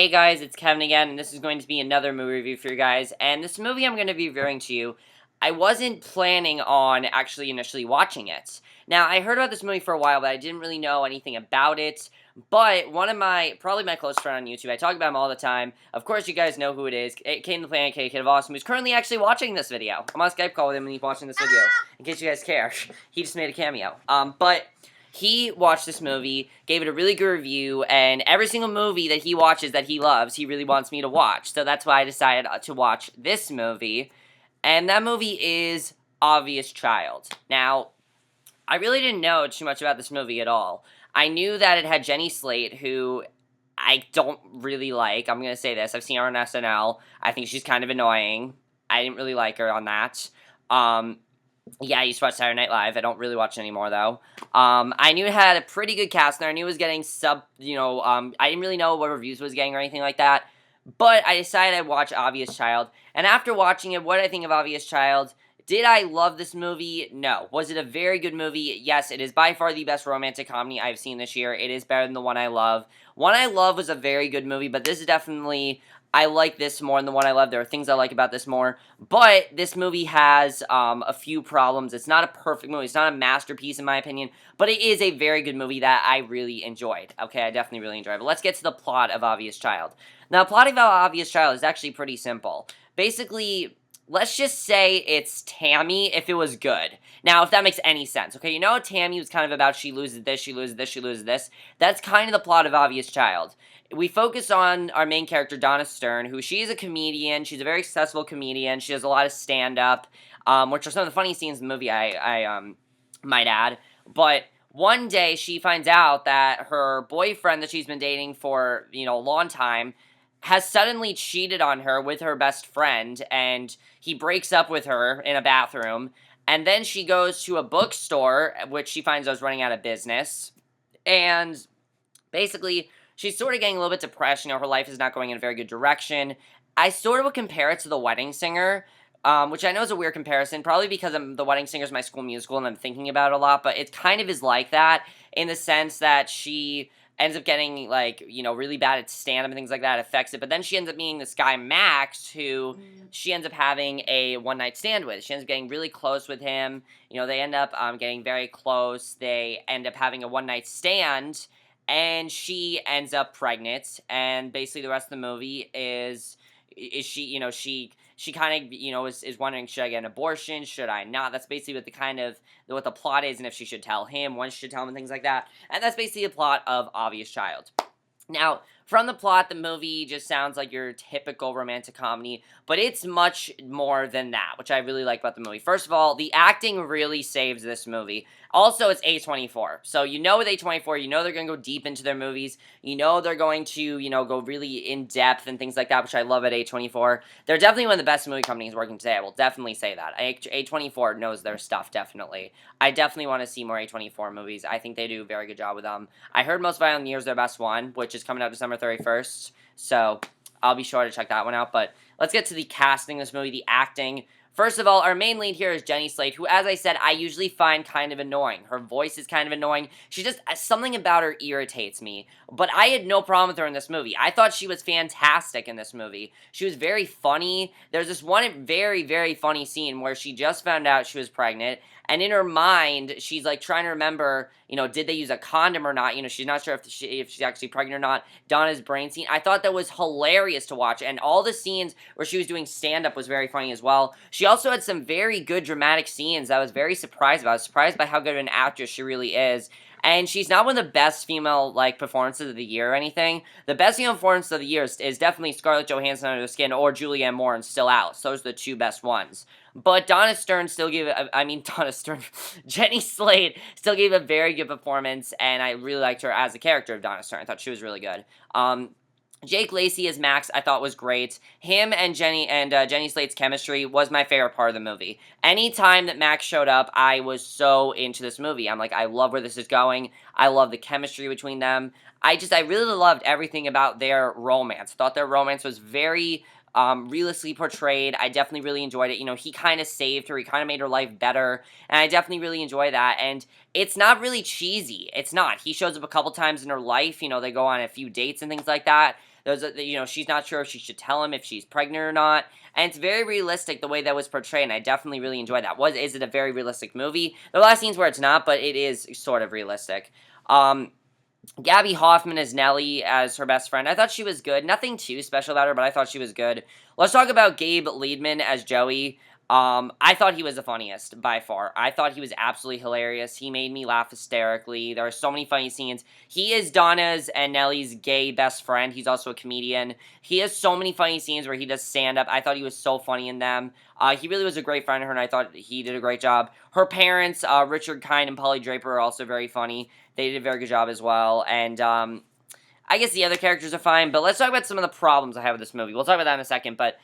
Hey guys, it's Kevin again, and this is going to be another movie review for you guys. And this movie I'm going to be reviewing to you, I wasn't planning on actually initially watching it. Now, I heard about this movie for a while, but I didn't really know anything about it. But one of probably my close friend on YouTube, I talk about him all the time. Of course, you guys know who it is. Kane the Planet K, Kid of Awesome, who's currently actually watching this video. I'm on Skype call with him and he's watching this video, in case you guys care. He just made a cameo. But he watched this movie, gave it a really good review, and every single movie that he watches that he loves, he really wants me to watch. So that's why I decided to watch this movie, and that movie is Obvious Child. Now, I really didn't know too much about this movie at all. I knew that it had Jenny Slate, who I don't really like. I'm going to say this. I've seen her on SNL. I think she's kind of annoying. I didn't really like her on that. Yeah, I used to watch Saturday Night Live. I don't really watch it anymore, though. I knew it had a pretty good cast, and I knew it was getting I didn't really know what reviews it was getting or anything like that. But I decided I'd watch Obvious Child. And after watching it, what did I think of Obvious Child? Did I love this movie? No. Was it a very good movie? Yes, it is by far the best romantic comedy I've seen this year. It is better than The One I Love. One I Love was a very good movie, but this is definitely... I like this more than The One I Love. There are things I like about this more. But this movie has a few problems. It's not a perfect movie. It's not a masterpiece in my opinion. But it is a very good movie that I really enjoyed. Okay, I definitely really enjoyed it. But let's get to the plot of Obvious Child. Now, the plot of Obvious Child is actually pretty simple. Basically, let's just say it's Tammy if it was good. Now, if that makes any sense, okay? You know Tammy was kind of about she loses this, she loses this, she loses this. That's kind of the plot of Obvious Child. We focus on our main character, Donna Stern, who she's a comedian. She's a very successful comedian. She does a lot of stand-up, which are some of the funny scenes in the movie, I might add. But one day, she finds out that her boyfriend that she's been dating for, a long time has suddenly cheated on her with her best friend, and he breaks up with her in a bathroom, and then she goes to a bookstore, which she finds out is running out of business, and basically, she's sort of getting a little bit depressed. Her life is not going in a very good direction. I sort of would compare it to The Wedding Singer, which I know is a weird comparison, probably because The Wedding Singer is my school musical and I'm thinking about it a lot, but it kind of is like that in the sense that she ends up getting, really bad at stand-up and things like that, affects it, but then she ends up meeting this guy, Max, who she ends up having a one-night stand with. She ends up getting really close with him. They end up getting very close. They end up having a one-night stand, and she ends up pregnant, and basically the rest of the movie is she kind of, is wondering, should I get an abortion, should I not? That's basically what the plot is, and if she should tell him, when she should tell him, and things like that. And that's basically the plot of Obvious Child. Now, from the plot, the movie just sounds like your typical romantic comedy, but it's much more than that, which I really like about the movie. First of all, the acting really saves this movie. Also, it's A24. So with A24, they're going to go deep into their movies. They're going to, go really in-depth and things like that, which I love at A24. They're definitely one of the best movie companies working today. I will definitely say that. A24 knows their stuff, definitely. I definitely want to see more A24 movies. I think they do a very good job with them. I heard Most Violent Year is their best one, which is coming out December 31st. So I'll be sure to check that one out. But let's get to the casting of this movie, the acting. First of all, our main lead here is Jenny Slate, who, as I said, I usually find kind of annoying. Her voice is kind of annoying. Something about her irritates me. But I had no problem with her in this movie. I thought she was fantastic in this movie. She was very funny. There's this one very, very funny scene where she just found out she was pregnant, and in her mind, she's, trying to remember, did they use a condom or not? She's not sure if she's actually pregnant or not. Donna's brain scene. I thought that was hilarious to watch, and all the scenes where she was doing stand-up was very funny as well. She also had some very good dramatic scenes I was very surprised about. I was surprised by how good of an actress she really is. And she's not one of the best female, performances of the year or anything. The best female performance of the year is definitely Scarlett Johansson Under the Skin or Julianne Moore and Still Out. So those are the two best ones. But Jenny Slate still gave a very good performance, and I really liked her as a character of Donna Stern. I thought she was really good. Jake Lacy as Max, I thought was great. Him and Jenny Slate's chemistry was my favorite part of the movie. Anytime that Max showed up, I was so into this movie. I'm like, I love where this is going. I love the chemistry between them. I really loved everything about their romance. I thought their romance was very realistically portrayed. I definitely really enjoyed it. He kind of saved her. He kind of made her life better. And I definitely really enjoy that. And it's not really cheesy. It's not. He shows up a couple times in her life. They go on a few dates and things like that. She's not sure if she should tell him if she's pregnant or not. And it's very realistic the way that was portrayed, and I definitely really enjoyed that. Is it a very realistic movie? There are a lot of scenes where it's not, but it is sort of realistic. Gabby Hoffman as Nellie as her best friend. I thought she was good. Nothing too special about her, but I thought she was good. Let's talk about Gabe Liedman as Joey. I thought he was the funniest by far. I thought he was absolutely hilarious. He made me laugh hysterically. There are so many funny scenes. He is Donna's and Nellie's gay best friend. He's also a comedian. He has so many funny scenes where he does stand up. I thought he was so funny in them. He really was a great friend of her, and I thought he did a great job. Her parents, Richard Kind and Polly Draper, are also very funny. They did a very good job as well. And I guess the other characters are fine, but let's talk about some of the problems I have with this movie. We'll talk about that in a second, but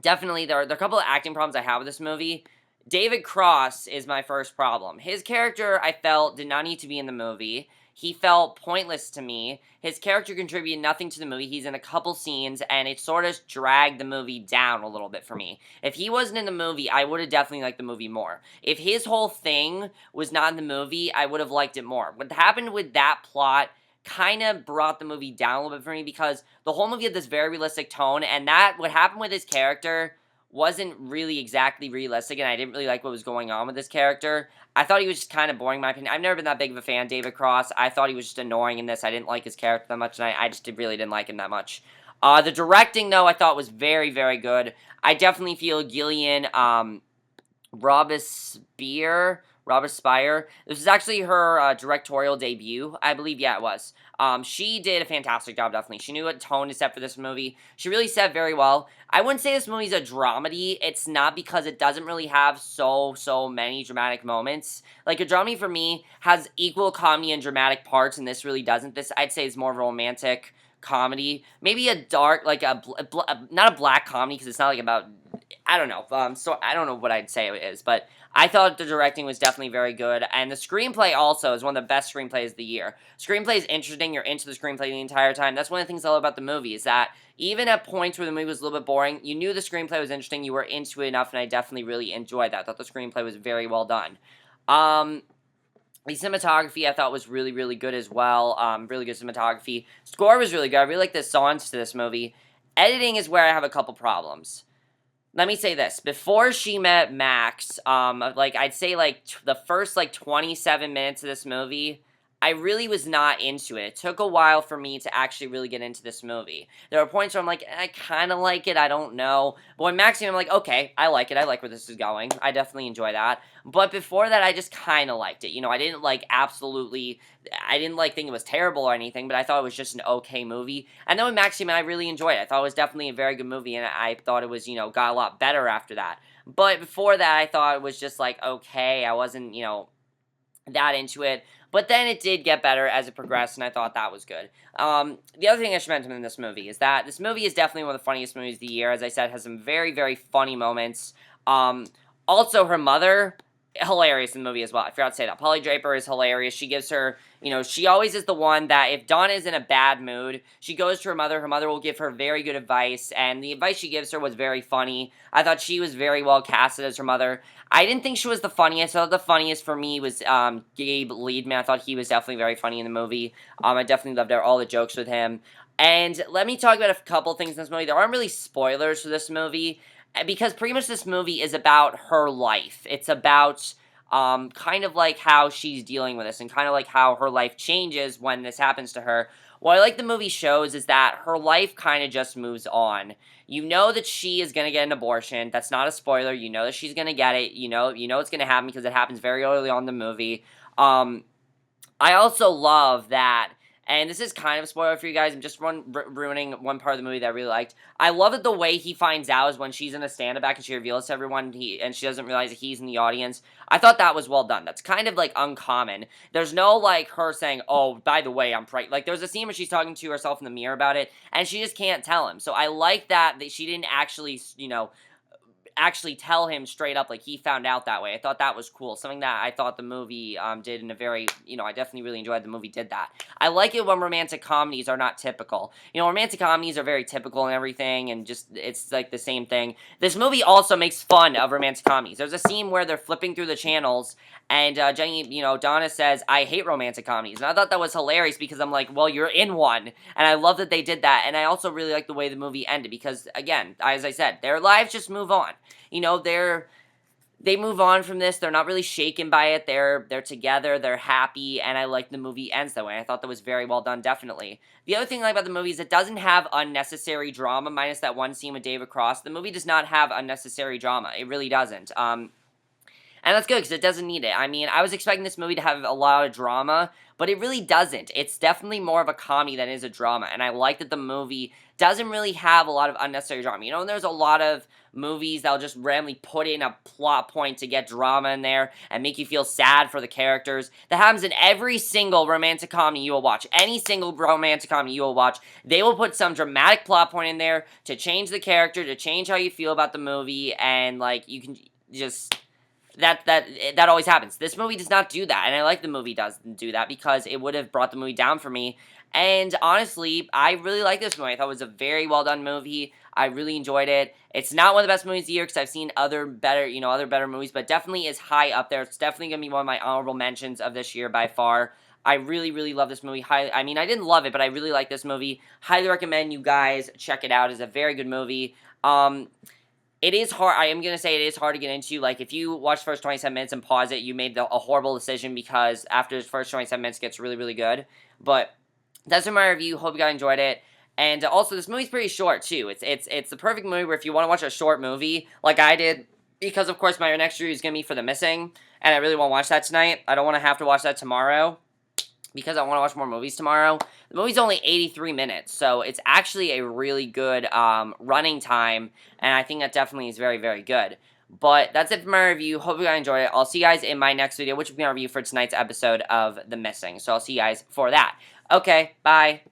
definitely there are a couple of acting problems I have with this movie. David Cross is my first problem. His character, I felt, did not need to be in the movie. He felt pointless to me. His character contributed nothing to the movie. He's in a couple scenes, and it sort of dragged the movie down a little bit for me. If he wasn't in the movie, I would have definitely liked the movie more. If his whole thing was not in the movie, I would have liked it more. What happened with that plot kind of brought the movie down a little bit for me, because the whole movie had this very realistic tone, and what happened with his character wasn't really exactly realistic, and I didn't really like what was going on with this character. I thought he was just kind of boring, in my opinion. I've never been that big of a fan of David Cross. I thought he was just annoying in this. I didn't like his character that much, and I just really didn't like him that much. The directing, though, I thought was very, very good. I definitely feel Gillian Robespierre. This was actually her directorial debut, I believe. Yeah, it was. She did a fantastic job, definitely. She knew what tone to set for this movie. She really set very well. I wouldn't say this movie's a dramedy. It's not, because it doesn't really have so many dramatic moments. Like, a dramedy for me has equal comedy and dramatic parts, and this really doesn't. This, I'd say, is more of a romantic comedy. Maybe a dark, like not a black comedy, because it's not like about, I don't know. So I don't know what I'd say it is, but I thought the directing was definitely very good, and the screenplay also is one of the best screenplays of the year. Screenplay is interesting. You're into the screenplay the entire time. That's one of the things I love about the movie, is that even at points where the movie was a little bit boring, you knew the screenplay was interesting. You were into it enough, and I definitely really enjoyed that. I thought the screenplay was very well done. The cinematography I thought was really, really good as well. Really good cinematography. Score was really good. I really like the songs to this movie. Editing is where I have a couple problems. Let me say this. Before she met Max, I'd say, the first, 27 minutes of this movie, I really was not into it. It took a while for me to actually really get into this movie. There were points where I'm like, I kind of like it, I don't know. But when Max came, I'm like, okay, I like it, I like where this is going. I definitely enjoy that. But before that, I just kind of liked it. I didn't think it was terrible or anything, but I thought it was just an okay movie. And then with Max came in, I really enjoyed it. I thought it was definitely a very good movie, and I thought it was, got a lot better after that. But before that, I thought it was just okay. I wasn't, that into it. But then it did get better as it progressed, and I thought that was good. The other thing I should mention in this movie is that this movie is definitely one of the funniest movies of the year. As I said, it has some very, very funny moments. Also, her mother, hilarious in the movie as well. I forgot to say that. Polly Draper is hilarious. She gives her, she always is the one that if Donna is in a bad mood, she goes to her mother. Her mother will give her very good advice, and the advice she gives her was very funny. I thought she was very well casted as her mother. I didn't think she was the funniest. I thought the funniest for me was Gabe Liedman. I thought he was definitely very funny in the movie. I definitely loved all the jokes with him. And let me talk about a couple things in this movie. There aren't really spoilers for this movie, because pretty much this movie is about her life. It's about kind of like how she's dealing with this, and kind of like how her life changes when this happens to her. What I like the movie shows is that her life kind of just moves on. You know that she is going to get an abortion. That's not a spoiler. You know that she's going to get it. You know it's going to happen because it happens very early on in the movie. I also love that, and this is kind of a spoiler for you guys. I'm just ruining one part of the movie that I really liked. I love that the way he finds out is when she's in a stand-up act and she reveals to everyone, and she doesn't realize that he's in the audience. I thought that was well done. That's kind of, uncommon. There's no, her saying, oh, by the way, I'm pregnant. There's a scene where she's talking to herself in the mirror about it, and she just can't tell him. So I like that she didn't actually, actually tell him straight up he found out that way. I thought that was cool. Something that I thought the movie did in a very, I definitely really enjoyed the movie did that. I like it when romantic comedies are not typical. Romantic comedies are very typical and everything, and just, it's the same thing. This movie also makes fun of romantic comedies. There's a scene where they're flipping through the channels, And Jenny, Donna says, I hate romantic comedies. And I thought that was hilarious because I'm like, well, you're in one. And I love that they did that. And I also really like the way the movie ended because, again, as I said, their lives just move on. They move on from this. They're not really shaken by it. They're together. They're happy, and I like the movie ends that way. I thought that was very well done, definitely. The other thing I like about the movie is it doesn't have unnecessary drama, minus that one scene with David Cross. The movie does not have unnecessary drama. It really doesn't. And that's good because it doesn't need it. I mean, I was expecting this movie to have a lot of drama, but it really doesn't. It's definitely more of a comedy than it is a drama, and I like that the movie doesn't really have a lot of unnecessary drama. And there's a lot of movies that'll just randomly put in a plot point to get drama in there and make you feel sad for the characters. That happens in every single romantic comedy you will watch. Any single romantic comedy you will watch, they will put some dramatic plot point in there to change the character, to change how you feel about the movie, and, like, you can just... That always happens. This movie does not do that, and I like the movie doesn't do that because it would have brought the movie down for me. And honestly, I really like this movie. I thought it was a very well done movie. I really enjoyed it. It's not one of the best movies of the year because I've seen other better movies, but definitely is high up there. It's definitely gonna be one of my honorable mentions of this year by far. I really, really love this movie. I mean, I didn't love it, but I really like this movie. Highly recommend you guys check it out. It's a very good movie. It is hard. I am going to say it is hard to get into. Like, if you watch the first 27 minutes and pause it, you made a horrible decision because after the first 27 minutes, it gets really, really good. But that's my review. Hope you guys enjoyed it. And also, this movie's pretty short, too. It's the perfect movie where if you want to watch a short movie, like I did, because, of course, my next review is going to be for The Missing, and I really want to watch that tonight. I don't want to have to watch that tomorrow because I want to watch more movies tomorrow. The movie's only 83 minutes, so it's actually a really good running time, and I think that definitely is very, very good. But that's it for my review. Hope you guys enjoyed it. I'll see you guys in my next video, which will be my review for tonight's episode of The Missing. So I'll see you guys for that. Okay, bye.